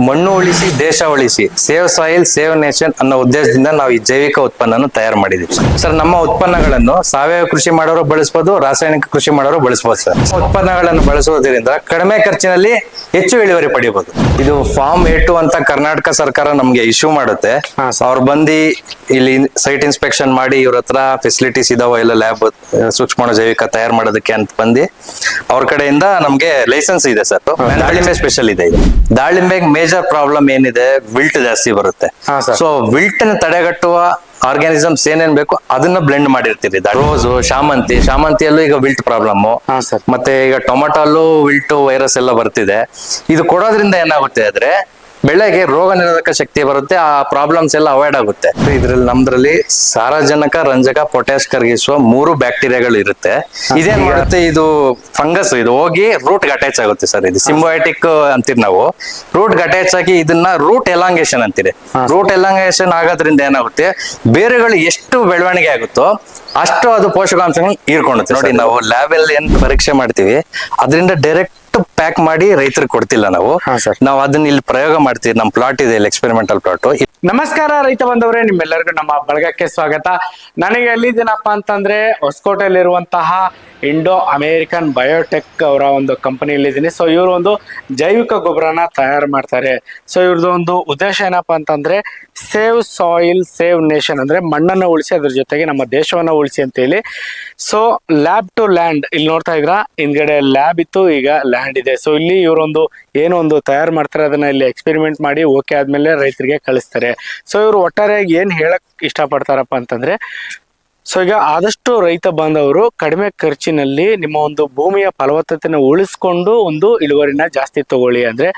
ಮಣ್ಣು ಉಳಿಸಿ ದೇಶ ಉಳಿಸಿ ಸೇವ್ ಸಾಯಿಲ್ ಸೇವ್ ನೇಷನ್ ಅನ್ನೋ ಉದ್ದೇಶದಿಂದ ನಾವು ಈ ಜೈವಿಕ ಉತ್ಪನ್ನ ತಯಾರು ಮಾಡಿದೀವಿ ಸರ್. ನಮ್ಮ ಉತ್ಪನ್ನಗಳನ್ನು ಸಾವಯವ ಕೃಷಿ ಮಾಡೋರು ಬಳಸಬಹುದು, ರಾಸಾಯನಿಕ ಕೃಷಿ ಮಾಡೋರು ಬಳಸಬಹುದು ಸರ್. ಉತ್ಪನ್ನಗಳನ್ನು ಬಳಸುವುದರಿಂದ ಕಡಿಮೆ ಖರ್ಚಿನಲ್ಲಿ ಹೆಚ್ಚು ಇಳುವರಿ ಪಡೆಯಬಹುದು. ಇದು ಫಾರ್ಮ್ A2 ಅಂತ ಕರ್ನಾಟಕ ಸರ್ಕಾರ ನಮ್ಗೆ ಇಶ್ಯೂ ಮಾಡುತ್ತೆ. ಅವ್ರು ಬಂದು ಇಲ್ಲಿ ಸೈಟ್ ಇನ್ಸ್ಪೆಕ್ಷನ್ ಮಾಡಿ ಇವ್ರ ಹತ್ರ ಫೆಸಿಲಿಟೀಸ್ ಇದಾವ ಎಲ್ಲ ಲ್ಯಾಬ್ ಸೂಕ್ಷ್ಮ ಜೈವಿಕ ತಯಾರು ಮಾಡೋದಕ್ಕೆ ಅಂತ ಬಂದು ಅವ್ರ ಕಡೆಯಿಂದ ನಮ್ಗೆ ಲೈಸೆನ್ಸ್ ಇದೆ ಸರ್. ದಾಳಿಂಬೆ ಸ್ಪೆಷಲ್ ಇದೆ. ಇದು ದಾಳಿಂಬೆಗೆ ಮೇಜರ್ ಪ್ರಾಬ್ಲಮ್ ಏನಿದೆ, ವಿಲ್ಟ್ ಜಾಸ್ತಿ ಬರುತ್ತೆ. ಸೊ ವಿಲ್ಟ್ ನ ತಡೆಗಟ್ಟುವ ಆರ್ಗ್ಯಾನಿಸಮ್ಸ್ ಏನೇನ್ ಬೇಕು ಅದನ್ನ ಬ್ಲೆಂಡ್ ಮಾಡಿರ್ತೀರಿ. ರೋಸು, ಶಾಮಂತಿಯಲ್ಲೂ ಈಗ ವಿಲ್ಟ್ ಪ್ರಾಬ್ಲಮ್, ಮತ್ತೆ ಈಗ ಟೊಮೆಟೊಲ್ಲೂ ವಿಲ್ಟ್ ವೈರಸ್ ಎಲ್ಲ ಬರ್ತಿದೆ. ಇದು ಕೊಡೋದ್ರಿಂದ ಏನಾಗುತ್ತೆ ಅಂದ್ರೆ ಬೆಳೆಗೆ ರೋಗ ನಿರೋಧಕ ಶಕ್ತಿ ಬರುತ್ತೆ, ಆ ಪ್ರಾಬ್ಲಮ್ಸ್ ಎಲ್ಲ ಅವಾಯ್ಡ್ ಆಗುತ್ತೆ. ಇದ್ರಲ್ಲಿ ನಮ್ದ್ರಲ್ಲಿ ಸಾರಜನಕ, ರಂಜಕ, ಪೊಟ್ಯಾಶ್ ಕರಗಿಸುವ 3 ಬ್ಯಾಕ್ಟೀರಿಯಾಗಳು ಇರುತ್ತೆ. ಇದೇನ್ ಮಾಡುತ್ತೆ, ಇದು ಫಂಗಸ್, ಇದು ಹೋಗಿ ರೂಟ್ ಅಟ್ಯಾಚ್ ಆಗುತ್ತೆ ಸರ್. ಇದು ಸಿಂಬಯೋಟಿಕ್ ಅಂತೀರಿ ನಾವು. ರೂಟ್ ಅಟ್ಯಾಚ್ ಆಗಿ ಇದನ್ನ ರೂಟ್ ಎಲಾಂಗೇಶನ್ ಅಂತೀರಿ. ರೂಟ್ ಎಲಾಂಗೇಶನ್ ಆಗೋದ್ರಿಂದ ಏನಾಗುತ್ತೆ, ಬೇರುಗಳು ಎಷ್ಟು ಬೆಳವಣಿಗೆ ಆಗುತ್ತೋ ಅಷ್ಟು ಅದು ಪೋಷಕಾಂಶಗಳನ್ನ ಹೀರ್ಕೊಳ್ಳುತ್ತೆ. ನೋಡಿ, ನಾವು ಲ್ಯಾಬ್ ಅಲ್ಲಿ ಏನ್ ಪರೀಕ್ಷೆ ಮಾಡ್ತೀವಿ ಅದರಿಂದ ಡೈರೆಕ್ಟ್ ಪ್ಯಾಕ್ ಮಾಡಿ ರೈತರಿಗೆ ಕೊಡ್ತಿಲ್ಲ ನಾವು. ನಾವು ಅದನ್ನ ಇಲ್ಲಿ ಪ್ರಯೋಗ ಮಾಡ್ತೀವಿ. ನಮ್ ಪ್ಲಾಟ್ ಇದೆ ಇಲ್ಲಿ, ಎಕ್ಸ್ಪೆರಿಮೆಂಟಲ್ ಪ್ಲಾಟ್. ನಮಸ್ಕಾರ ರೈತ ಬಂದವರೇ, ನಿಮ್ಮೆಲ್ಲರಿಗೂ ನಮ್ಮ ಬಳಗಕ್ಕೆ ಸ್ವಾಗತ. ನನಗೆ ಎಲ್ಲಿದ್ದೀನಪ್ಪ ಅಂತಂದ್ರೆ ಹೊಸಕೋಟೆಯಲ್ಲಿರುವಂತಹ ಇಂಡೋ ಅಮೇರಿಕನ್ ಬಯೋಟೆಕ್ ಅವರ ಒಂದು ಕಂಪನಿಯಲ್ಲಿದ್ದೀನಿ. ಸೊ ಇವರು ಒಂದು ಜೈವಿಕ ಗೊಬ್ಬರನ ತಯಾರು ಮಾಡ್ತಾರೆ. ಸೊ ಇವ್ರದ್ದು ಒಂದು ಉದ್ದೇಶ ಏನಪ್ಪಾ ಅಂತಂದ್ರೆ ಸೇವ್ ಸಾಯಿಲ್ ಸೇವ್ ನೇಷನ್, ಅಂದ್ರೆ ಮಣ್ಣನ್ನು ಉಳಿಸಿ ಅದ್ರ ಜೊತೆಗೆ ನಮ್ಮ ದೇಶವನ್ನ ಉಳಿಸಿ ಅಂತ ಹೇಳಿ. ಸೊ ಲ್ಯಾಬ್ ಟು ಲ್ಯಾಂಡ್, ಇಲ್ಲಿ ನೋಡ್ತಾ ಇದ್ರ ಹಿಂದ್ಗಡೆ ಲ್ಯಾಬ್ ಇತ್ತು, ಈಗ ಲ್ಯಾಂಡ್ ಇದೆ. ಸೊ ಇಲ್ಲಿ ಇವರೊಂದು ಏನೋ ಒಂದು ತಯಾರು ಮಾಡ್ತಾರೆ, ಅದನ್ನ ಇಲ್ಲಿ ಎಕ್ಸ್ಪೆರಿಮೆಂಟ್ ಮಾಡಿ ಓಕೆ ಆದ್ಮೇಲೆ ರೈತರಿಗೆ ಕಳಿಸ್ತಾರೆ. ಸೊ ಇವರು ಒಟ್ಟಾರೆಯಾಗಿ ಏನ್ ಹೇಳಕ್ ಇಷ್ಟಪಡ್ತಾರಪ್ಪ ಅಂತಂದ್ರೆ, ಸೊ ಈಗ ಆದಷ್ಟು ರೈತ ಬಾಂಧವರು ಕಡಿಮೆ ಖರ್ಚಿನಲ್ಲಿ ನಿಮ್ಮ ಒಂದು ಭೂಮಿಯ ಫಲವತ್ತತೆನ ಉಳಿಸ್ಕೊಂಡು ಒಂದು ಇಳುವರಿನ ಜಾಸ್ತಿ ತಗೊಳ್ಳಿ. ಅಂದ್ರೆ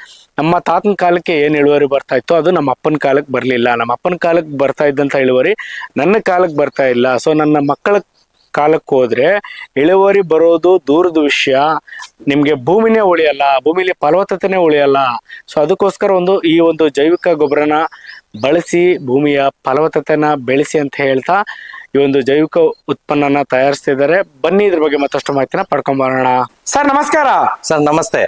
ನಮ್ಮ ತಾತನ ಕಾಲಕ್ಕೆ ಏನ್ ಇಳುವರಿ ಬರ್ತಾ ಇತ್ತು ಅದು ನಮ್ಮ ಅಪ್ಪನ ಕಾಲಕ್ಕೆ ಬರ್ಲಿಲ್ಲ. ನಮ್ಮ ಅಪ್ಪನ ಕಾಲಕ್ಕೆ ಬರ್ತಾ ಇದ್ದಂತ ಇಳುವರಿ ನನ್ನ ಕಾಲಕ್ಕೆ ಬರ್ತಾ ಇಲ್ಲ. ಸೊ ನನ್ನ ಮಕ್ಕಳ ಕಾಲಕ್ಕೆ ಹೋದ್ರೆ ಇಳುವರಿ ಬರೋದು ದೂರದ ವಿಷಯ, ನಿಮ್ಗೆ ಭೂಮಿನೇ ಉಳಿಯಲ್ಲ, ಭೂಮಿಲಿ ಫಲವತ್ತತೆನೇ ಉಳಿಯಲ್ಲ. ಸೊ ಅದಕ್ಕೋಸ್ಕರ ಈ ಒಂದು ಜೈವಿಕ ಗೊಬ್ಬರನ ಬಳಸಿ ಭೂಮಿಯ ಫಲವತ್ತತೆನ ಬೆಳೆಸಿ ಅಂತ ಹೇಳ್ತಾ ಈ ಒಂದು ಜೈವಿಕ ಉತ್ಪನ್ನನ ತಯಾರಿಸ್ತಿದ್ದಾರೆ. ಬನ್ನಿ ಇದ್ರ ಬಗ್ಗೆ ಮತ್ತಷ್ಟು ಮಾಹಿತಿನ ಪಡ್ಕೊಂಡ್ ಬರೋಣ. ಸರ್ ನಮಸ್ಕಾರ. ಸರ್ ನಮಸ್ತೆ.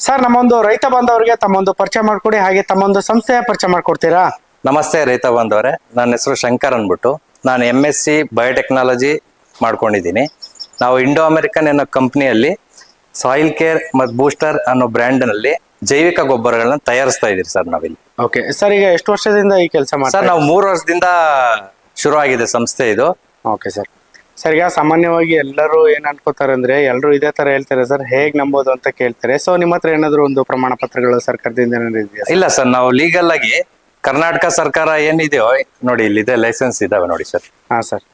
ಸರ್ ನಮ್ಮೊಂದು ರೈತ ಬಾಂಧವರಿಗೆ ತಮ್ಮೊಂದು ಪರಿಚಯ ಮಾಡ್ಕೊಡಿ, ಹಾಗೆ ತಮ್ಮೊಂದು ಸಂಸ್ಥೆಯ ಪರಿಚಯ ಮಾಡ್ಕೊಡ್ತೀರಾ? ನಮಸ್ತೆ ರೈತ ಬಾಂಧವರೇ, ನನ್ನ ಹೆಸರು ಶಂಕರ್ ಅನ್ಬಿಟ್ಟು. ನಾನು MSc ಬಯೋಟೆಕ್ನಾಲಜಿ ಮಾಡ್ಕೊಂಡಿದ್ದೀನಿ. ನಾವು ಇಂಡೋ ಅಮೆರಿಕನ್ ಅನ್ನೋ ಕಂಪ್ನಿಯಲ್ಲಿ ಸಾಯಿಲ್ ಕೇರ್ ಮತ್ತು ಬೂಸ್ಟರ್ ಅನ್ನೋ ಬ್ರ್ಯಾಂಡ್ ನಲ್ಲಿ ಜೈವಿಕ ಗೊಬ್ಬರಗಳನ್ನ ತಯಾರಿಸ್ತಾ ಇದೀವಿ ಸರ್ ನಾವಿಲ್ಲಿ. ಓಕೆ ಸರ್, ಈಗ ಎಷ್ಟು ವರ್ಷದಿಂದ ಈ ಕೆಲಸ ಮಾಡ್ತೀರಾ? ಸರ್ ನಾವು 3 ವರ್ಷದಿಂದ ಶುರು ಆಗಿದೆ ಸಂಸ್ಥೆ ಇದು. Okay sir. ಸರ್ ಈಗ ಸಾಮಾನ್ಯವಾಗಿ ಎಲ್ಲರೂ ಏನ್ ಅನ್ಕೋತಾರೆ ಅಂದ್ರೆ, ಎಲ್ಲರೂ ಇದೇ ತರ ಹೇಳ್ತಾರೆ ಸರ್, ಹೇಗ್ ನಂಬೋದು ಅಂತ ಕೇಳ್ತಾರೆ. ಸೊ ನಿಮ್ಮ ಹತ್ರ ಏನಾದ್ರು ಒಂದು ಪ್ರಮಾಣ ಪತ್ರಗಳು ಸರ್ಕಾರದಿಂದ ಏನಾದ್ರು ಇದೆಯಾ? ಇಲ್ಲ ಸರ್, ನಾವು ಲೀಗಲ್ ಆಗಿ ಕರ್ನಾಟಕ ಸರ್ಕಾರ ಏನಿದೆಯೋ ನೋಡಿ, ಇಲ್ಲಿದೆ ಲೈಸೆನ್ಸ್ ಇದಾವೆ ನೋಡಿ ಸರ್. ಹಾ ಸರ್,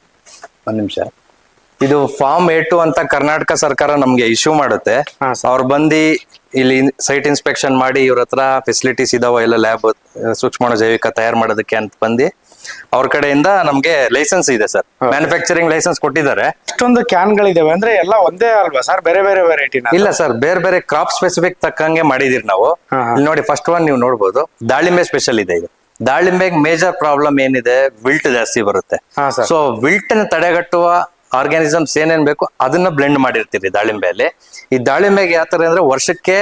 ಒಂದ್ ನಿಮಿಷ. ಇದು ಫಾರ್ಮ್ A2 ಅಂತ ಕರ್ನಾಟಕ ಸರ್ಕಾರ ನಮ್ಗೆ ಇಶ್ಯೂ ಮಾಡುತ್ತೆ. ಅವ್ರು ಬಂದು ಇಲ್ಲಿ ಸೈಟ್ ಇನ್ಸ್ಪೆಕ್ಷನ್ ಮಾಡಿ ಇವ್ರ ಹತ್ರ ಫೆಸಿಲಿಟೀಸ್ ಇದಾವ ಎಲ್ಲ ಲ್ಯಾಬ್ ಸೂಕ್ಷ್ಮ ಜೈವಿಕ ತಯಾರು ಮಾಡೋದಕ್ಕೆ ಅಂತ ಬಂದು ಅವ್ರ ಕಡೆಯಿಂದ ನಮ್ಗೆ ಲೈಸೆನ್ಸ್ ಇದೆ ಸರ್. ಮ್ಯಾನುಫ್ಯಾಕ್ಚರಿಂಗ್ ಲೈಸೆನ್ಸ್ ಕೊಟ್ಟಿದ್ದಾರೆ. ಅಷ್ಟೊಂದು ಕ್ಯಾನ್ಗಳಿದಾವೆ ಅಂದ್ರೆ ಎಲ್ಲ ಒಂದೇ ಅಲ್ವಾ ಸರ್? ಬೇರೆ ಬೇರೆ ವೆರೈಟಿ? ಇಲ್ಲ ಸರ್, ಬೇರೆ ಬೇರೆ ಕ್ರಾಪ್ ಸ್ಪೆಸಿಫಿಕ್ ತಕ್ಕಂಗೆ ಮಾಡಿದಿರಿ ನಾವು. ಇಲ್ಲಿ ನೋಡಿ, ಫಸ್ಟ್ ಒನ್ ನೀವು ನೋಡ್ಬೋದು, ದಾಳಿಂಬೆ ಸ್ಪೆಷಲ್ ಇದೆ. ಇದು ದಾಳಿಂಬೆಗೆ ಮೇಜರ್ ಪ್ರಾಬ್ಲಮ್ ಏನಿದೆ, ವಿಲ್ಟ್ ಜಾಸ್ತಿ ಬರುತ್ತೆ. ಸೊ ವಿಲ್ಟ್ ನ ತಡೆಗಟ್ಟುವ ಆರ್ಗ್ಯಾನಿಸಮ್ಸ್ ಏನೇನ್ ಬೇಕು ಅದನ್ನ ಬ್ಲೆಂಡ್ ಮಾಡಿರ್ತೀರಿ ದಾಳಿಂಬೆಯಲ್ಲಿ. ಈ ದಾಳಿಂಬೆಗೆ ಯಾವ ತರ ಅಂದ್ರೆ ವರ್ಷಕ್ಕೆ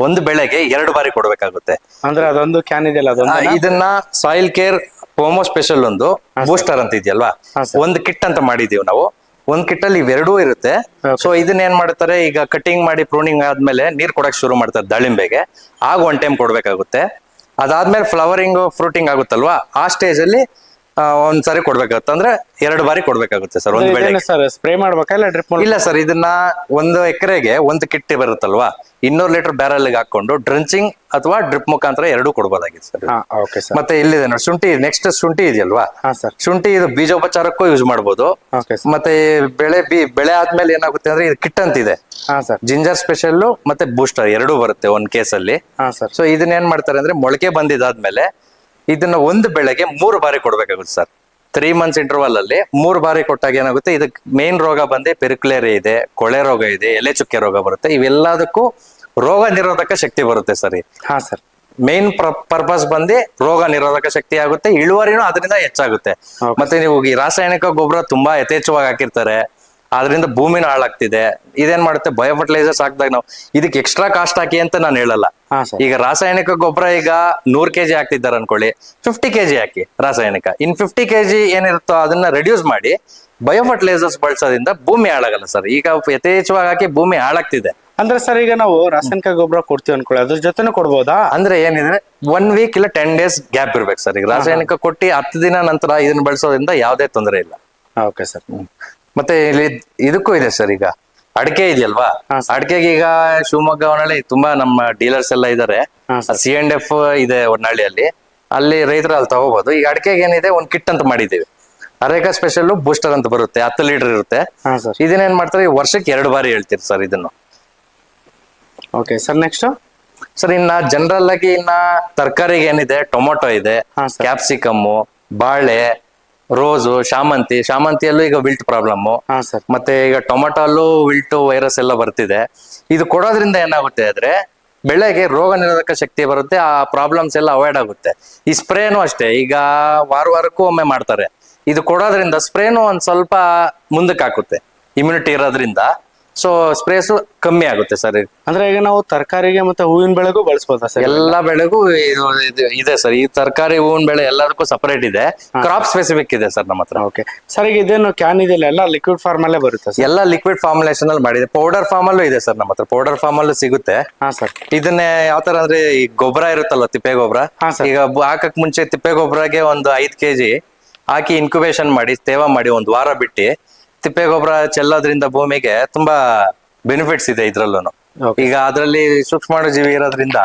ಒಂದು ಬೆಳೆಗೆ 2 ಬಾರಿ ಕೊಡ್ಬೇಕಾಗುತ್ತೆ. ಅಂದ್ರೆ ಅದೊಂದು ಕ್ಯಾನ್ ಇದೆಯಲ್ಲ, ಇದನ್ನ ಸಾಯಿಲ್ ಕೇರ್ ಹೋಮೋ ಸ್ಪೆಷಲ್ ಒಂದು ಬೂಸ್ಟರ್ ಅಂತ ಇದೆಯಲ್ವಾ, ಒಂದು ಕಿಟ್ ಅಂತ ಮಾಡಿದೀವಿ ನಾವು. ಒಂದ್ ಕಿಟ್ ಅಲ್ಲಿ ಇವೆರಡೂ ಇರುತ್ತೆ. ಸೊ ಇದನ್ನ ಏನ್ ಮಾಡ್ತಾರೆ, ಈಗ ಕಟಿಂಗ್ ಮಾಡಿ ಪ್ರೂನಿಂಗ್ ಆದ್ಮೇಲೆ ನೀರ್ ಕೊಡಕ್ ಶುರು ಮಾಡ್ತಾರೆ ದಾಳಿಂಬೆಗೆ. ಆಗ 1 ಟೈಮ್ ಕೊಡ್ಬೇಕಾಗುತ್ತೆ. ಅದಾದ್ಮೇಲೆ ಫ್ಲವರಿಂಗ್ ಫ್ರೂಟಿಂಗ್ ಆಗುತ್ತಲ್ವಾ, ಆ ಸ್ಟೇಜ್ ಅಲ್ಲಿ ಒಂದ್ಸರಿ ಕೊಡ್ಬೇಕಾಗುತ್ತೆ. ಅಂದ್ರೆ 2 ಬಾರಿ ಕೊಡ್ಬೇಕಾಗುತ್ತೆ ಸರ್ ಒಂದ್ ಬೆಳೆ. ಸ್ಪ್ರೇ ಮಾಡ್ಬೇಕಾ ಇಲ್ಲ ಡ್ರಿಪ್? ಇಲ್ಲ ಸರ್, ಇದನ್ನ 1 ಎಕರೆಗೆ 1 ಕಿಟ್ ಬರುತ್ತಲ್ವಾ, 200 ಲೀಟರ್ ಬ್ಯಾರಲ್ ಹಾಕೊಂಡು ಡ್ರಂಚಿಂಗ್ ಅಥವಾ ಡ್ರಿಪ್ ಮುಖಾಂತರ 2 ಕೊಡ್ಬೋದಾಗಿದೆ ಸರ್. ಮತ್ತೆ ಇಲ್ಲಿದೆ ನೋಡಿ ಶುಂಠಿ, ನೆಕ್ಸ್ಟ್ ಶುಂಠಿ ಇದೆಯಲ್ವಾ, ಶುಂಠಿ ಇದು ಬೀಜೋಪಚಾರಕ್ಕೂ ಯೂಸ್ ಮಾಡ್ಬೋದು. ಮತ್ತೆ ಬೆಳೆ ಆದ್ಮೇಲೆ ಏನಾಗುತ್ತೆ ಅಂದ್ರೆ ಇದು ಕಿಟ್ ಅಂತ ಇದೆ, ಜಿಂಜರ್ ಸ್ಪೆಷಲ್ ಮತ್ತೆ ಬೂಸ್ಟರ್ 2 ಬರುತ್ತೆ 1 ಕೇಸಲ್ಲಿ. ಸೊ ಇದನ್ನ ಏನ್ ಮಾಡ್ತಾರೆ ಅಂದ್ರೆ, ಮೊಳಕೆ ಬಂದಿದಾದ್ಮೇಲೆ ಇದನ್ನ ಒಂದು ಬೆಳೆಗೆ 3 ಬಾರಿ ಕೊಡ್ಬೇಕಾಗುತ್ತೆ ಸರ್. 3 ಮಂತ್ಸ್ ಇಂಟರ್ವಲ್ ಅಲ್ಲಿ 3 ಬಾರಿ ಕೊಟ್ಟಾಗ ಏನಾಗುತ್ತೆ, ಇದಕ್ಕೆ ಮೇನ್ ರೋಗ ಬಂದು ಪೆರಿಕ್ಲೇರಿಯಾ ಇದೆ, ಕೊಳೆ ರೋಗ ಇದೆ, ಎಲೆ ಚುಕ್ಕೆ ರೋಗ ಬರುತ್ತೆ. ಇವೆಲ್ಲದಕ್ಕೂ ರೋಗ ನಿರೋಧಕ ಶಕ್ತಿ ಬರುತ್ತೆ ಸರ್. ಹಾ ಸರ್, ಮೇನ್ ಪರ್ಪಸ್ ಬಂದು ರೋಗ ನಿರೋಧಕ ಶಕ್ತಿ ಆಗುತ್ತೆ, ಇಳುವರಿನೂ ಅದರಿಂದ ಹೆಚ್ಚಾಗುತ್ತೆ. ಮತ್ತೆ ನೀವು ಈ ರಾಸಾಯನಿಕ ಗೊಬ್ಬರ ತುಂಬಾ ಯಥೇಚ್ಛವಾಗಿ ಹಾಕಿರ್ತಾರೆ, ಅದರಿಂದ ಭೂಮಿನ ಹಾಳಾಗ್ತಿದೆ. ಇದೇನ್ ಮಾಡುತ್ತೆ, ಬಯೋ ಫರ್ಟಿಲೈಸರ್ಸ್ ಹಾಕಿದಾಗ ನಾವು ಇದಕ್ಕೆ ಎಕ್ಸ್ಟ್ರಾ ಕಾಸ್ಟ್ ಹಾಕಿ ಅಂತ ನಾನು ಹೇಳಲ್ಲ. ಹಾ ಸರ್. ಈಗ ರಾಸಾಯನಿಕ ಗೊಬ್ಬರ ಈಗ 100 kg ಹಾಕ್ತಿದ್ದಾರೆ ಅನ್ಕೊಳ್ಳಿ, 50 kg ಹಾಕಿ ರಾಸಾಯನಿಕ. ಇನ್ 50 kg ಏನಿರುತ್ತೋ ಅದನ್ನ ರೆಡ್ಯೂಸ್ ಮಾಡಿ ಬಯೋ ಫರ್ಟಿಲೈಸರ್ಸ್ ಬಳಸೋದ್ರಿಂದ ಭೂಮಿ ಹಾಳಾಗಲ್ಲ ಸರ್. ಈಗ ಯಥೇಚ್ಛವಾಗಿ ಹಾಕಿ ಭೂಮಿ ಹಾಳಾಗ್ತಿದೆ. ಅಂದ್ರೆ ಸರ್ ಈಗ ನಾವು ರಾಸಾಯನಿಕ ಗೊಬ್ಬರ ಕೊಡ್ತೀವಿ ಅನ್ಕೊಳ್ಳಿ, ಅದ್ರ ಜೊತೆನೂ ಕೊಡ್ಬೋದಾ? ಅಂದ್ರೆ ಏನಿದೆ 1 week ಇಲ್ಲ 10 days ಗ್ಯಾಪ್ ಇರ್ಬೇಕು ಸರ್. ಈಗ ರಾಸಾಯನಿಕ ಕೊಟ್ಟು 10 ದಿನ ನಂತರ ಇದನ್ನ ಬಳಸೋದ್ರಿಂದ ಯಾವುದೇ ತೊಂದರೆ ಇಲ್ಲ. Okay sir. ಮತ್ತೆ ಇಲ್ಲಿ ಇದಕ್ಕೂ ಇದೆ ಸರ್. ಈಗ ಅಡಿಕೆ ಇದೆಯಲ್ವಾ, ಹಾ ಅಡಿಕೆಗೆ ಈಗ ಶಿವಮೊಗ್ಗ ಹೊನ್ನಳ್ಳಿ ತುಂಬಾ ನಮ್ಮ ಡೀಲರ್ಸ್ ಎಲ್ಲ ಇದಾರೆ. ಹಾ ಸರ್. C&F ಇದೆ ಹೊನ್ನಳ್ಳಿಯಲ್ಲಿ, ಅಲ್ಲಿ ರೈತರು ಅಲ್ಲಿ ತಗೋಬಹುದು. ಈಗ ಅಡಿಕೆಗೆ ಏನಿದೆ ಒಂದ್ ಕಿಟ್ ಅಂತ ಮಾಡಿದ್ದೀವಿ. ಅರೇಕಾ ಸ್ಪೆಷಲ್ ಬೂಸ್ಟರ್ ಅಂತ ಬರುತ್ತೆ, 10 ಲೀಟರ್ ಇರುತ್ತೆ. ಹಾ ಸರ್. ಇದನ್ನೇನ್ ಮಾಡ್ತಾರೆ, ವರ್ಷಕ್ಕೆ 2 ಬಾರಿ ಹೇಳ್ತೀರಿ ಸರ್ ಇದನ್ನು. Okay sir. ನೆಕ್ಸ್ಟ್ ಸರ್ ಇನ್ನ ಜನರಲ್ ಆಗಿ ಇನ್ನ ತರಕಾರಿಗೆ ಏನಿದೆ, ಟೊಮೊಟೊ ಇದೆ, ಹಾ ಸರ್. ಕ್ಯಾಪ್ಸಿಕಮ್ಮು, ಬಾಳೆ, ರೋಸು, ಶಾಮಂತಿಯಲ್ಲೂ ಈಗ ವಿಲ್ಟ್ ಪ್ರಾಬ್ಲಮ್. ಹಾ ಸರ್. ಮತ್ತೆ ಈಗ ಟೊಮೊಟೊಲ್ಲೂ ವಿಲ್ಟ್ ವೈರಸ್ ಎಲ್ಲ ಬರ್ತಿದೆ. ಇದು ಕೊಡೋದ್ರಿಂದ ಏನಾಗುತ್ತೆ ಅಂದ್ರೆ ಬೆಳೆಗೆ ರೋಗ ನಿರೋಧಕ ಶಕ್ತಿ ಬರುತ್ತೆ, ಆ ಪ್ರಾಬ್ಲಮ್ಸ್ ಎಲ್ಲ ಅವಾಯ್ಡ್ ಆಗುತ್ತೆ. ಈ ಸ್ಪ್ರೇನು ಅಷ್ಟೇ, ಈಗ ವಾರಕ್ಕೂ ಒಮ್ಮೆ ಮಾಡ್ತಾರೆ. ಇದು ಕೊಡೋದ್ರಿಂದ ಸ್ಪ್ರೇನು ಒಂದ್ ಸ್ವಲ್ಪ ಮುಂದಕ್ಕೆ ಹಾಕುತ್ತೆ, ಇಮ್ಯುನಿಟಿ ಇರೋದ್ರಿಂದ. ಸೊ ಸ್ಪ್ರೇಸು ಕಮ್ಮಿ ಆಗುತ್ತೆ ಸರ್. ಅಂದ್ರೆ ಈಗ ನಾವು ತರಕಾರಿಗೆ ಮತ್ತೆ ಹೂವಿನ ಬೆಳೆಗೂ ಬಳಸಬಹುದಾ ಸರ್? ಎಲ್ಲಾ ಬೆಳೆಗೂ ಇದು ಇದೆ ಸರ್. ಈ ತರಕಾರಿ, ಹೂವಿನ ಬೆಳೆ ಎಲ್ಲದಕ್ಕೂ ಸಪರೇಟ್ ಇದೆ, ಕ್ರಾಪ್ ಸ್ಪೆಸಿಫಿಕ್ ಇದೆ ಸರ್ ನಮ್ಮ ಹತ್ರ. Okay sir. ಈಗ ಇದೇನು ಕ್ಯಾನ್ ಇದೆಯಲ್ಲ, ಎಲ್ಲ ಲಿಕ್ವಿಡ್ ಫಾರ್ಮ್ ಅಲ್ಲೇ ಬರುತ್ತೆ ಸರ್? ಎಲ್ಲ ಲಿಕ್ವಿಡ್ ಫಾರ್ಮುಲೇಷನ್ ಅಲ್ಲಿ ಮಾಡಿದೆ. ಪೌಡರ್ ಫಾರ್ಮ್ ಅಲ್ಲೂ ಇದೆ ಸರ್ ನಮ್ಮ ಹತ್ರ, ಪೌಡರ್ ಫಾರ್ಮ್ ಅಲ್ಲೂ ಸಿಗುತ್ತೆ. ಹಾ ಸರ್. ಇದನ್ನೇ ಯಾವ ತರ ಅಂದ್ರೆ, ಈ ಗೊಬ್ಬರ ಇರುತ್ತಲ್ಲ, ತಿಪ್ಪೆ ಗೊಬ್ಬರ. ಹಾ ಸರ್. ಈಗ ಹಾಕಕ್ ಮುಂಚೆ ತಿಪ್ಪೆ ಗೊಬ್ಬರಗೆ ಒಂದು 5 kg ಹಾಕಿ ಇನ್ಕ್ಯುಬೇಷನ್ ಮಾಡಿ, ತೇವ ಮಾಡಿ 1 ವಾರ ಬಿಟ್ಟು ತಿಪ್ಪೆ ಗೊಬ್ಬರ ಚೆಲ್ಲೋದ್ರಿಂದ ಭೂಮಿಗೆ ತುಂಬಾ ಬೆನಿಫಿಟ್ಸ್ ಇದೆ ಇದ್ರಲ್ಲೂ. Okay. ಈಗ ಅದರಲ್ಲಿ ಸೂಕ್ಷ್ಮಾಣುಜೀವಿ ಇರೋದ್ರಿಂದ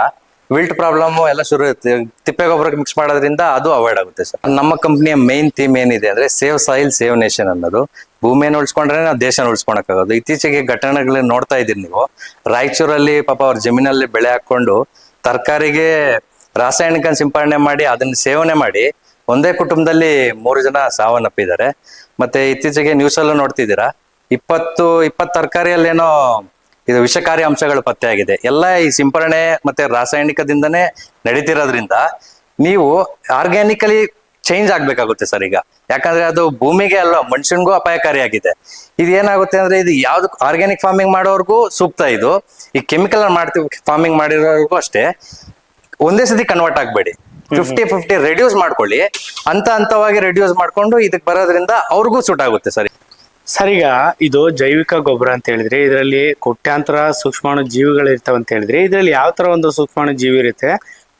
ವಿಲ್ಟ್ ಪ್ರಾಬ್ಲಮ್ ಎಲ್ಲ ಶುರು ಇರುತ್ತೆ. ತಿಪ್ಪೆ ಗೊಬ್ಬರಕ್ಕೆ ಮಿಕ್ಸ್ ಮಾಡೋದ್ರಿಂದ ಅದು ಅವಾಯ್ಡ್ ಆಗುತ್ತೆ ಸರ್. ನಮ್ಮ ಕಂಪ್ನಿಯ ಮೈನ್ ಥೀಮ್ ಏನಿದೆ ಅಂದ್ರೆ ಸೇವ್ ಸಾಯಿಲ್ ಸೇವ್ ನೇಷನ್ ಅನ್ನೋದು. ಭೂಮಿಯನ್ನು ಉಳಿಸ್ಕೊಂಡ್ರೆ ನಾವು ದೇಶನ ಉಳಿಸ್ಕೊಳಕ್ಕಾಗೋದು. ಇತ್ತೀಚೆಗೆ ಘಟನೆಗಳನ್ನ ನೋಡ್ತಾ ಇದ್ದೀರಿ ನೀವು. ರಾಯಚೂರಲ್ಲಿ ಪಾಪ ಅವ್ರ ಜಮೀನಲ್ಲಿ ಬೆಳೆ ಹಾಕೊಂಡು ತರಕಾರಿಗೆ ರಾಸಾಯನಿಕ ಸಿಂಪರಣೆ ಮಾಡಿ ಅದನ್ನ ಸೇವನೆ ಮಾಡಿ ಒಂದೇ ಕುಟುಂಬದಲ್ಲಿ 3 ಜನ ಸಾವನ್ನಪ್ಪಿದ್ದಾರೆ. ಮತ್ತೆ ಇತ್ತೀಚೆಗೆ ನ್ಯೂಸ್ ಅಲ್ಲೂ ನೋಡ್ತಿದ್ದೀರಾ, 20 ತರಕಾರಿಯಲ್ಲೇನೋ ಇದು ವಿಷಕಾರಿ ಅಂಶಗಳು ಪತ್ತೆ ಆಗಿದೆ. ಎಲ್ಲ ಈ ಸಿಂಪರಣೆ ಮತ್ತೆ ರಾಸಾಯನಿಕದಿಂದನೇ ನಡೀತಿರೋದ್ರಿಂದ ನೀವು ಆರ್ಗ್ಯಾನಿಕಲಿ ಚೇಂಜ್ ಆಗ್ಬೇಕಾಗುತ್ತೆ ಸರ್ ಈಗ. ಯಾಕಂದ್ರೆ ಅದು ಭೂಮಿಗೆ ಅಲ್ಲ, ಮನುಷ್ಯನ್ಗೂ ಅಪಾಯಕಾರಿಯಾಗಿದೆ. ಇದು ಏನಾಗುತ್ತೆ ಅಂದ್ರೆ, ಇದು ಯಾವ್ದು ಆರ್ಗ್ಯಾನಿಕ್ ಫಾರ್ಮಿಂಗ್ ಮಾಡೋರ್ಗೂ ಸೂಕ್ತ. ಇದು ಈ ಕೆಮಿಕಲ್ ಫಾರ್ಮಿಂಗ್ ಮಾಡಿರೋರ್ಗೂ ಅಷ್ಟೇ. ಒಂದೇ ಸತಿ ಕನ್ವರ್ಟ್ ಆಗ್ಬೇಡಿ, 50-50 ರೆಡ್ಯೂಸ್ ಮಾಡ್ಕೊಳ್ಳಿ. ಹಂತವಾಗಿ ರೆಡ್ಯೂಸ್ ಮಾಡ್ಕೊಂಡು ಇದಕ್ಕೆ ಬರೋದ್ರಿಂದ ಅವ್ರಿಗೂ ಸೂಟ್ ಆಗುತ್ತೆ ಸರ್. ಸರ್ ಈಗ ಇದು ಜೈವಿಕ ಗೊಬ್ಬರ ಅಂತ ಹೇಳಿದ್ರೆ, ಇದರಲ್ಲಿ ಕೋಟ್ಯಾಂತರ ಸೂಕ್ಷ್ಮಾಣು ಜೀವಿಗಳು ಇರ್ತಾವ ಅಂತ ಹೇಳಿದ್ರೆ, ಇದರಲ್ಲಿ ಯಾವ ತರ ಒಂದು ಸೂಕ್ಷ್ಮಾಣು ಜೀವಿ ಇರುತ್ತೆ,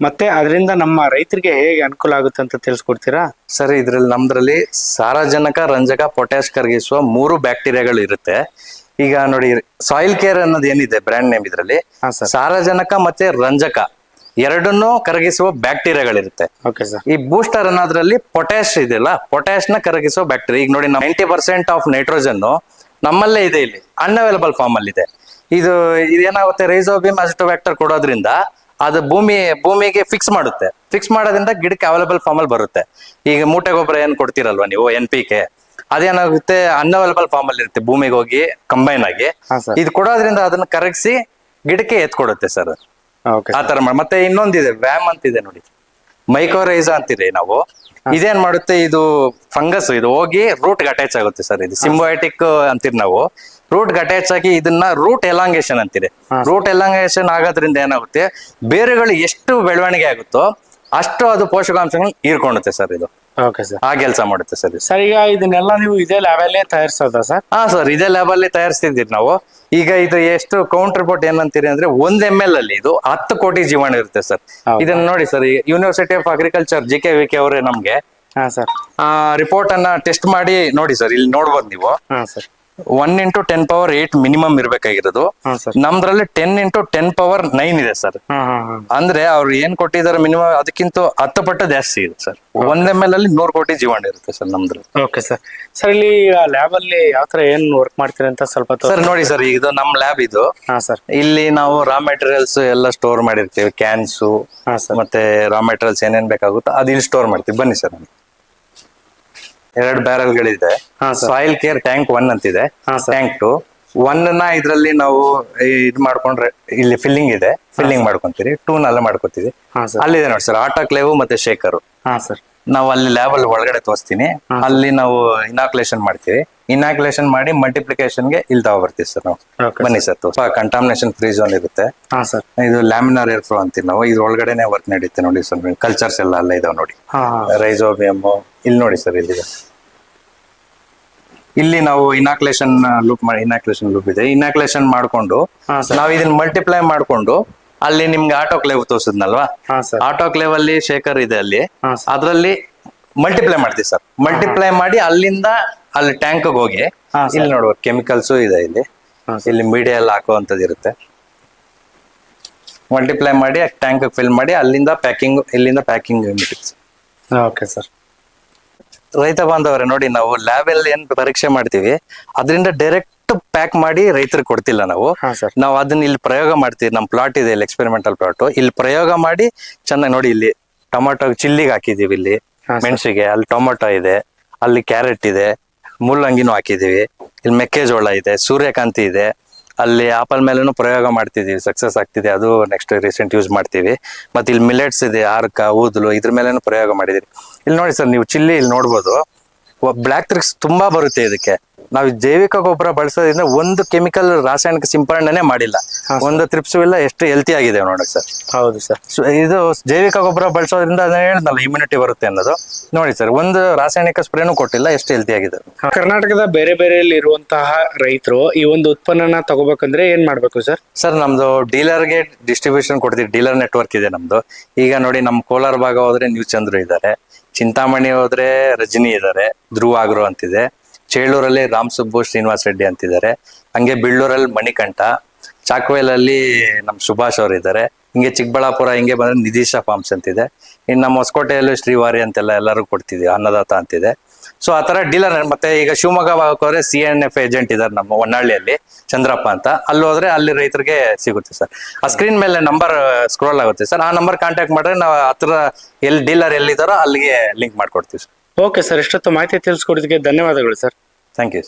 ಮತ್ತೆ ಅದರಿಂದ ನಮ್ಮ ರೈತರಿಗೆ ಹೇಗೆ ಅನುಕೂಲ ಆಗುತ್ತೆ ಅಂತ ತಿಳಿಸ್ಕೊಡ್ತೀರಾ? ಸರ್ ಇದ್ರಲ್ಲಿ ನಮ್ದ್ರಲ್ಲಿ ಸಾರಜನಕ, ರಂಜಕ, ಪೊಟ್ಯಾಶ್ ಕರಗಿಸುವ 3 ಬ್ಯಾಕ್ಟೀರಿಯಾಗಳು ಇರುತ್ತೆ. ಈಗ ನೋಡಿ, ಸಾಯಿಲ್ ಕೇರ್ ಅನ್ನೋದು ಏನಿದೆ ಬ್ರ್ಯಾಂಡ್ ನೇಮ್, ಇದ್ರಲ್ಲಿ ಹಾ ಸರ್. ಸಾರಜನಕ ಮತ್ತೆ ರಂಜಕ ಎರಡನ್ನೂ ಕರಗಿಸುವ ಬ್ಯಾಕ್ಟೀರಿಯಾಗಳಿರುತ್ತೆ. Okay sir. ಈ ಬೂಸ್ಟರ್ ಅನ್ನೋದ್ರಲ್ಲಿ ಪೊಟ್ಯಾಶ್ ಇದೆಯಲ್ಲ, ಪೊಟ್ಯಾಶ್ ನ ಕರಗಿಸುವ ಬ್ಯಾಕ್ಟೀರಿಯಾ. ಈಗ ನೋಡಿ, 90% ಆಫ್ ನೈಟ್ರೋಜನ್ ನಮ್ಮಲ್ಲೇ ಇದೆ, ಇಲ್ಲಿ ಅನ್ಅವೈಲಬಲ್ ಫಾರ್ಮ್ ಅಲ್ಲಿ ಇದೆ. ಇದೇನಾಗುತ್ತೆ, ರೈಸೋಬಿಯಂ ಅಸಿಟೋಬ್ಯಾಕ್ಟರ್ ಕೊಡೋದ್ರಿಂದ ಅದು ಭೂಮಿಗೆ ಫಿಕ್ಸ್ ಮಾಡುತ್ತೆ. ಫಿಕ್ಸ್ ಮಾಡೋದ್ರಿಂದ ಗಿಡಕ್ಕೆ ಅವೈಲಬಲ್ ಫಾರ್ಮ್ ಅಲ್ಲಿ ಬರುತ್ತೆ. ಈಗ ಮೂಟೆ ಗೊಬ್ಬರ ಏನ್ ಕೊಡ್ತೀರಲ್ವಾ ನೀವು, NPK, ಅದೇನಾಗುತ್ತೆ ಅನ್ಅವೈಲಬಲ್ ಫಾರ್ಮ್ ಅಲ್ಲಿ ಇರುತ್ತೆ, ಭೂಮಿಗೆ ಹೋಗಿ ಕಂಬೈನ್ ಆಗಿ. ಹಾ ಸರ್. ಇದು ಕೊಡೋದ್ರಿಂದ ಅದನ್ನ ಕರಗಿಸಿ ಗಿಡಕ್ಕೆ ಎತ್ಕೊಡುತ್ತೆ ಸರ್. ಓಕೆ ಆ ತರ ಮಾಡಿ. ಮತ್ತೆ ಇನ್ನೊಂದಿದೆ, ವ್ಯಾಮ್ ಅಂತಿದೆ ನೋಡಿ, ಮೈಕೋರೈಸಾ ಅಂತೀರಿ ನಾವು. ಇದೇನ್ ಮಾಡುತ್ತೆ, ಇದು ಫಂಗಸ್, ಇದು ಹೋಗಿ ರೂಟ್ ಅಟ್ಯಾಚ್ ಆಗುತ್ತೆ ಸರ್. ಇದು ಸಿಂಬಯೋಟಿಕ್ ಅಂತೀರಿ ನಾವು. ರೂಟ್ ಅಟ್ಯಾಚ್ ಆಗಿ ಇದನ್ನ ರೂಟ್ ಎಲಾಂಗೇಶನ್ ಅಂತೀರಿ. ರೂಟ್ ಎಲಾಂಗೇಶನ್ ಆಗೋದ್ರಿಂದ ಏನಾಗುತ್ತೆ, ಬೇರುಗಳು ಎಷ್ಟು ಬೆಳವಣಿಗೆ ಆಗುತ್ತೋ ಅಷ್ಟು ಅದು ಪೋಷಕಾಂಶಗಳನ್ನ ಹೀರ್ಕೊಳ್ಳುತ್ತೆ ಸರ್. ಇದು ಓಕೆ ಸರ್. ಆ ಕೆಲಸ ಮಾಡುತ್ತೆ ಸರ್. ಸರ್ ಈಗ ಇದನ್ನೆಲ್ಲ ನೀವು ಇದೇ ಲ್ಯಾಬಲ್ಲೇ ತಯಾರಿಸೋದಾ ಸರ್? ಹಾ ಸರ್, ಇದೇ ಲ್ಯಾಬ್ ಅಲ್ಲಿ ತಯಾರಿಸ್ತಿದ್ದೀರಿ ನಾವು. ಈಗ ಇದು ಎಷ್ಟು ಕೌಂಟ್ ರಿಪೋರ್ಟ್ ಏನಂತೀರಿ ಅಂದ್ರೆ, 1 ml ಅಲ್ಲಿ ಇದು 10 ಕೋಟಿ ಜೀವಾಣು ಇರುತ್ತೆ ಸರ್. ಹೌದಾ? ಇದನ್ನ ನೋಡಿ sir, university of agriculture JKVK ಅವರೇ ನಮ್ಗೆ ಹಾ ಸರ್. ರಿಪೋರ್ಟ್ ಅನ್ನ ಟೆಸ್ಟ್ ಮಾಡಿ ನೋಡಿ ಸರ್. ಇಲ್ಲಿ ನೋಡ್ಬೋದು ನೀವು, ಹಾ ಸರ್. 1 × 10⁸ ಮಿನಿಮಮ್ ಇರ್ಬೇಕಾಗಿರೋದು. ಹಾ ಸರ್. ನಮ್ದ್ರಲ್ಲಿ 10 × 10⁹ ಇದೆ ಸರ್. ಹಾ ಹಾ ಹಾ. ಅಂದ್ರೆ ಅವ್ರು ಏನ್ ಕೊಟ್ಟಿದ್ದಾರೆ ಮಿನಿಮಮ್ ಅದಕ್ಕಿಂತ 10 ಪಟ್ಟು ಜಾಸ್ತಿ ಇದೆ ಸರ್. 1 ml ಅಲ್ಲಿ 100 ಕೋಟಿ ಜೀವಾಣು ಇರುತ್ತೆ ಸರ್ ನಮ್ದ್ರಲ್ಲಿ. Okay sir. ಸರ್ ಇಲ್ಲಿ ಲ್ಯಾಬ್ ಅಲ್ಲಿ ಯಾವ ತರ ಏನ್ ವರ್ಕ್ ಮಾಡ್ತೀರಿ ಅಂತ ಸ್ವಲ್ಪ ಸರ್ ನೋಡಿ ಸರ್, ಇದು ನಮ್ ಲ್ಯಾಬ್ ಇದು. ಹಾ ಸರ್. ಇಲ್ಲಿ ನಾವು ರಾ ಮೆಟೀರಿಯಲ್ಸ್ ಎಲ್ಲ ಸ್ಟೋರ್ ಮಾಡಿರ್ತೀವಿ, ಕ್ಯಾನ್ಸು ಹಾ ಸರ್. ಮತ್ತೆ ರಾ ಮೆಟೀರಿಯಲ್ಸ್ ಏನೇನ್ ಬೇಕಾಗುತ್ತೋ ಅದು ಇಲ್ಲಿ ಸ್ಟೋರ್ ಮಾಡ್ತೀವಿ. ಬನ್ನಿ ಸರ್. 2 ಬ್ಯಾರಲ್ಗಳಿದೆ. ಹಾ ಸರ್. ಸಾಯಿಲ್ ಕೇರ್ ಟ್ಯಾಂಕ್ 1 ಅಂತಿದೆ, ಹಾ ಸರ್. ಟ್ಯಾಂಕ್ 2, ಒನ್ನ ಇದ್ರಲ್ಲಿ ನಾವು ಇದು ಮಾಡ್ಕೊಂಡ್ರೆ ಇಲ್ಲಿ ಫಿಲ್ಲಿಂಗ್ ಇದೆ, ಫಿಲ್ಲಿಂಗ್ ಮಾಡ್ಕೊಂತೀರಿ. ಟೂನಲ್ಲ ಮಾಡ್ಕೊತೀವಿ. ಹಾ ಸರ್. ಅಲ್ಲಿದೆ ನೋಡಿ ಸರ್, ಆಟೋಕ್ಲೇವ್ ಮತ್ತೆ ಶೇಕರು. ಹಾ ಸರ್. ನಾವು ಅಲ್ಲಿ ಲ್ಯಾಬ್ ಅಲ್ಲಿ ಒಳಗಡೆ ತೋರಿಸ್ತೀನಿ. ಅಲ್ಲಿ ನಾವು ಇನಾಕ್ಯುಲೇಷನ್ ಮಾಡ್ತೀವಿ. ಇನಾಕ್ಯುಲೇಷನ್ ಮಾಡಿ ಮಲ್ಟಿಪ್ಲಿಕೇಶನ್ಗೆ ಇಲ್ಲಿ ತಗೊಬರ್ತೀವಿ ಸರ್ ನಾವು. Okay, ಬನ್ನಿ ಸರ್, ಕಂಟಾಮಿನೇಷನ್ ಫ್ರೀ ಝೋನ್ ಇರುತ್ತೆ. ಹಾ ಸರ್. ಇದು ಲ್ಯಾಮಿನಾರ್ ಏರ್ ಫ್ಲೋ ಅಂತೀವಿ ನಾವು. ಇದ್ರ ಒಳಗಡೆನೆ ವರ್ಕ್ ನಡೀತೆ ನೋಡಿ ಸರ್. ಕಲ್ಚರ್ಸ್ ಎಲ್ಲ ಅಲ್ಲೇ ಇದಾವೆ ನೋಡಿ. ಹಾ ರೈಸೋಬಿಯಮ್ ಇಲ್ಲಿ ನೋಡಿ ಸರ್, ಇಲ್ಲಿ ನಾವು ಇನಾಕ್ಯುಲೇಷನ್ ಲೂಪ್ ಇದೆ. ಇನಾಕ್ಯುಲೇಷನ್ ಮಾಡ್ಕೊಂಡು ಹಾ ಸರ್. ನಾವು ಇದನ್ನ ಮಲ್ಟಿಪ್ಲೈ ಮಾಡ್ಕೊಂಡು ಅಲ್ಲಿ ನಿಮ್ಗೆ ಆಟೋಕ್ಲೇವ್ ತೋರಿಸಿದ್ನಲ್ವಾ, ಹಾ ಸರ್. ಆಟೋಕ್ಲೇವ್ ಅಲ್ಲಿ ಶೇಖರ್ ಇದೆ ಅಲ್ಲಿ, ಹಾ ಸರ್. ಅದ್ರಲ್ಲಿ ಮಲ್ಟಿಪ್ಲೈ ಮಾಡ್ತೀವಿ ಸರ್. ಮಲ್ಟಿಪ್ಲೈ ಮಾಡಿ ಅಲ್ಲಿಂದ ಅಲ್ಲಿ ಟ್ಯಾಂಕ್ ಹೋಗಿ ಹಾ ಸರ್. ಇಲ್ಲಿ ನೋಡುವ ಕೆಮಿಕಲ್ಸ್ ಇದೆ ಇಲ್ಲಿ. ಹಾ ಸರ್. ಇಲ್ಲಿ ಮೀಡಿಯಾ ಎಲ್ಲ ಹಾಕುವಂಥದ್ದು ಇರುತ್ತೆ. ಮಲ್ಟಿಪ್ಲೈ ಮಾಡಿ ಟ್ಯಾಂಕ್ ಫಿಲ್ ಮಾಡಿ ಅಲ್ಲಿಂದ ಪ್ಯಾಕಿಂಗ್, ಇಲ್ಲಿಂದ ಪ್ಯಾಕಿಂಗ್ ಯೂನಿಟ್. Okay sir. ರೈತ ಬಾಂಧವರೇ ನೋಡಿ, ನಾವು ಲ್ಯಾಬ್ ಅಲ್ಲಿ ಏನ್ ಪರೀಕ್ಷೆ ಮಾಡ್ತೀವಿ ಅದರಿಂದ ಡೈರೆಕ್ಟ್ ಪ್ಯಾಕ್ ಮಾಡಿ ರೈತರಿಗೆ ಕೊಡ್ತಿಲ್ಲ ನಾವು. ಹಾ ಸರ್. ನಾವು ಅದನ್ನ ಇಲ್ಲಿ ಪ್ರಯೋಗ ಮಾಡ್ತೀವಿ. ನಮ್ ಪ್ಲಾಟ್ ಇದೆ ಇಲ್ಲಿ, ಎಕ್ಸ್ಪೆರಿಮೆಂಟಲ್ ಪ್ಲಾಟ್. ಇಲ್ಲಿ ಪ್ರಯೋಗ ಮಾಡಿ ಚೆನ್ನಾಗಿ ನೋಡಿ, ಇಲ್ಲಿ ಟೊಮೊಟೊ ಚಿಲ್ಲಿಗೆ ಹಾಕಿದೀವಿ, ಇಲ್ಲಿ ಹಾ ಸರ್. ಮೆಣಸಿಗೆ, ಅಲ್ಲಿ ಟೊಮೊಟೊ ಇದೆ, ಅಲ್ಲಿ ಕ್ಯಾರೆಟ್ ಇದೆ, ಮುಲ್ಲಂಗಿನೂ ಹಾಕಿದೀವಿ, ಇಲ್ಲಿ ಮೆಕ್ಕೆಜೋಳ ಇದೆ, ಸೂರ್ಯಕಾಂತಿ ಇದೆ, ಅಲ್ಲಿ ಆಪಲ್ ಮೇಲೂ ಪ್ರಯೋಗ ಮಾಡ್ತಿದೀವಿ, ಸಕ್ಸಸ್ ಆಗ್ತಿದೆ. ಅದು ನೆಕ್ಸ್ಟ್ ರೀಸೆಂಟ್ ಯೂಸ್ ಮಾಡ್ತೀವಿ. ಮತ್ತೆ ಇಲ್ಲಿ ಮಿಲೆಟ್ಸ್ ಇದೆ, ಆರ್ಕ, ಊದಲು, ಇದ್ರ ಮೇಲೇನು ಪ್ರಯೋಗ ಮಾಡಿದೀವಿ. ಇಲ್ಲಿ ನೋಡಿ ಸರ್, ನೀವು ಚಿಲ್ಲಿ ಇಲ್ಲಿ ನೋಡ್ಬೋದು, ಬ್ಲ್ಯಾಕ್ ಥ್ರಿಪ್ಸ್ ತುಂಬಾ ಬರುತ್ತೆ ಇದಕ್ಕೆ. ನಾವು ಜೈವಿಕ ಗೊಬ್ಬರ ಬಳಸೋದ್ರಿಂದ ಒಂದು ಕೆಮಿಕಲ್ ರಾಸಾಯನಿಕ ಸಿಂಪರಣೆನೇ ಮಾಡಿಲ್ಲ. ಒಂದು ಥ್ರಿಪ್ಸು ಇಲ್ಲ, ಎಷ್ಟು ಹೆಲ್ತಿ ಆಗಿದೆ ನೋಡಿ ಸರ್. ಹೌದು ಸರ್. ಇದು ಜೈವಿಕ ಗೊಬ್ಬರ ಬಳಸೋದ್ರಿಂದ ಅದನ್ನ ಹೇಳಿದ್ನಲ್ಲ, ಇಮ್ಯುನಿಟಿ ಬರುತ್ತೆ ಅನ್ನೋದು. ನೋಡಿ ಸರ್, ಒಂದು ರಾಸಾಯನಿಕ ಸ್ಪ್ರೇನು ಕೊಟ್ಟಿಲ್ಲ, ಎಷ್ಟು ಹೆಲ್ತಿ ಆಗಿದೆ. ಕರ್ನಾಟಕದ ಬೇರೆ ಬೇರೆಯಲ್ಲಿ ಇರುವಂತಹ ರೈತರು ಈ ಒಂದು ಉತ್ಪನ್ನನ ತಗೋಬೇಕಂದ್ರೆ ಏನ್ ಮಾಡ್ಬೇಕು ಸರ್? ಸರ್, ನಮ್ದು ಡೀಲರ್ಗೆ ಡಿಸ್ಟ್ರಿಬ್ಯೂಷನ್ ಕೊಡ್ತೀವಿ. ಡೀಲರ್ ನೆಟ್ವರ್ಕ್ ಇದೆ ನಮ್ದು. ಈಗ ನೋಡಿ, ನಮ್ ಕೋಲಾರ ಭಾಗ ಹೋದ್ರೆ ನ್ಯೂ ಚಂದ್ರು ಇದ್ದಾರೆ, ಚಿಂತಾಮಣಿ ಹೋದ್ರೆ ರಜನಿ ಇದ್ದಾರೆ, ಧ್ರುವ ಆಗ್ರೋ ಅಂತಿದೆ, ಚೇಳೂರಲ್ಲಿ ರಾಮ್ ಸುಬ್ಬು ಶ್ರೀನಿವಾಸ್ ರೆಡ್ಡಿ ಅಂತಿದ್ದಾರೆ, ಹಂಗೆ ಬಿಳ್ಳೂರಲ್ಲಿ ಮಣಿಕಂಠ, ಚಾಕ್ವೇಲಲ್ಲಿ ನಮ್ ಸುಭಾಷ್ ಅವರು ಇದ್ದಾರೆ, ಹಿಂಗೆ ಚಿಕ್ಕಬಳ್ಳಾಪುರ ಹಿಂಗೆ ಬಂದ್ರೆ ನಿಧೀಶ ಫಾರ್ಮ್ಸ್ ಅಂತಿದೆ, ಇನ್ನು ನಮ್ಮ ಹೊಸಕೋಟೆಯಲ್ಲೂ ಶ್ರೀವಾರಿ ಅಂತೆಲ್ಲ ಎಲ್ಲರೂ ಕೊಡ್ತಿದ್ವಿ, ಅನ್ನದಾತ ಅಂತಿದೆ. ಸೊ ಆ ತರ ಡೀಲರ್. ಮತ್ತೆ ಈಗ ಶಿವಮೊಗ್ಗ ಭಾಗಕ್ಕೆ ಹೋದ್ರೆ CNF ಏಜೆಂಟ್ ಇದ್ದಾರೆ ನಮ್ಮ ಹೊನ್ನಾಳಿಯಲ್ಲಿ, ಚಂದ್ರಪ್ಪ ಅಂತ. ಅಲ್ಲಿ ಹೋದ್ರೆ ಅಲ್ಲಿ ರೈತರಿಗೆ ಸಿಗುತ್ತೆ ಸರ್. ಆ ಸ್ಕ್ರೀನ್ ಮೇಲೆ ನಂಬರ್ ಸ್ಕ್ರೋಲ್ ಆಗುತ್ತೆ ಸರ್, ಆ ನಂಬರ್ ಕಾಂಟ್ಯಾಕ್ಟ್ ಮಾಡಿದ್ರೆ ನಾವು ಹತ್ರ ಎಲ್ಲಿ ಡೀಲರ್ ಎಲ್ಲಿದ್ದಾರೋ ಅಲ್ಲಿಗೆ ಲಿಂಕ್ ಮಾಡ್ಕೊಡ್ತೀವಿ ಸರ್. ಓಕೆ ಸರ್, ಇಷ್ಟೊತ್ತು ಮಾಹಿತಿ ತಿಳಿಸ್ಕೊಡೋದಕ್ಕೆ ಧನ್ಯವಾದಗಳು ಸರ್. Thank you.